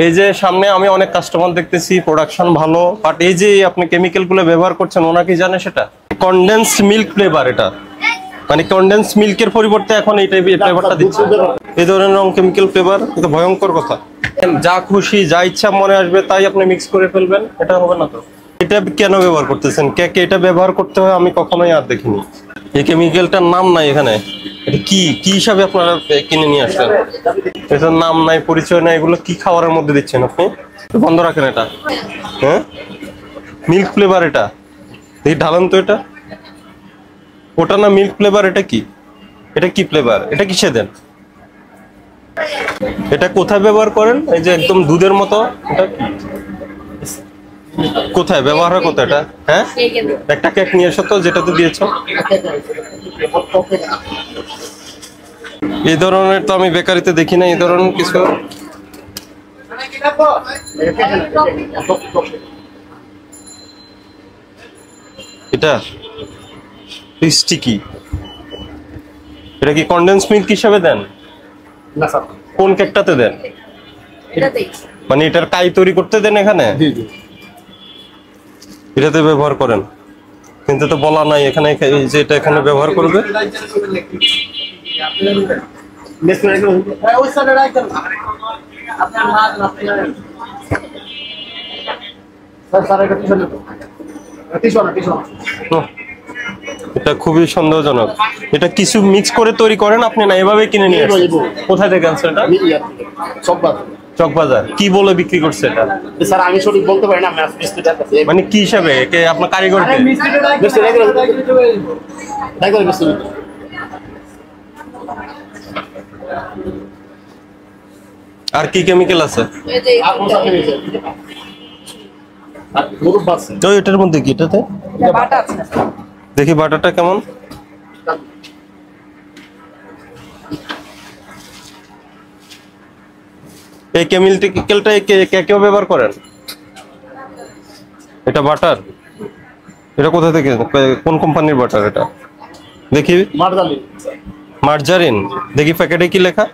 এই যে সামনে আমি অনেক কাস্টমার দেখতেছি, প্রোডাকশন ভালো, বাট এই যে আপনি কেমিক্যাল গুলো ব্যবহার করছেন ওনা কি জানে সেটা? কনডেন্স মিল্ক ফ্লেভার এটা, মানে কনডেন্স মিল্কের পরিবর্তে এখন এই টাইপের ফ্লেভারটা দিচ্ছে। এই ধরনের রং কেমিক্যাল ফ্লেভার, এটা ভয়ঙ্কর কথা। যা খুশি যা ইচ্ছা মনে আসবে তাই আপনি মিক্স করে ফেলবেন, এটা হবে না তো। এটা কেন ব্যবহার করতেছেন? কেকে এটা ব্যবহার করতে হয় আমি কখনোই আর দেখিনি। এই কেমিক্যালটার নাম নাই এখানে, এটা কি কি হিসাবে আপনারা কিনে নিয়ে আসলেন? এটার নাম নাই, পরিচয় নাই, এগুলো কি খাবারের মধ্যে দিচ্ছেন আপনি? বন্ধ রাখেন এটা। হ্যাঁ, মিল্ক ফ্লেভার এটা, এই ঢালান তো এটা। ওটা না মিল্ক ফ্লেভার, এটা কি? এটা কি ফ্লেভার? এটা কিসে দেন? এটা কোথায় ব্যবহার করেন? এই যে একদম দুধের মতো, এটা কি কোথায় ব্যবহার হয় কোথায় এটা? হ্যাঁ, একটা কেক নিয়ে এসো তো যেটাতে দিয়েছো। এই ধরনের তো আমি বেকারিতে দেখি না এই ধরনের কিছু। এটা স্টিকি, এটা কি কনডেন্স মিল্ক হিসাবে দেন? না স্যার, কোন কেকটাতে দেন? মানে এটার কাই তৈরি করতে দেন এখানে? এটাতে ব্যবহার করেন, কিন্তু তো বলা নাই এখানে যে এটা এখানে ব্যবহার করবে। এটা খুবই সন্দেহজনক। এটা কিছু মিক্স করে তৈরি করেন আপনি, না এভাবে কিনে নিয়ে আসেন? কোথায় থেকে আনছেন এটা? চকবাজার। কি বলে বিক্রি করছে এটা? স্যার আমি সঠিক বলতে পারি না, মানে কি হিসাবে কে আপনার কারিগর? আর কি কেমিক্যাল আছে এটার মধ্যে? কি এটাতে দেখি বাটারটা কেমন। এই কেমিক্যালটা কেকেও ব্যবহার করেন? এটা বাটার, এটা কোথা থেকে, কোন কোম্পানির বাটার এটা? দেখি। মার্জারিন। মার্জারিন, দেখি প্যাকেটে কি লেখা?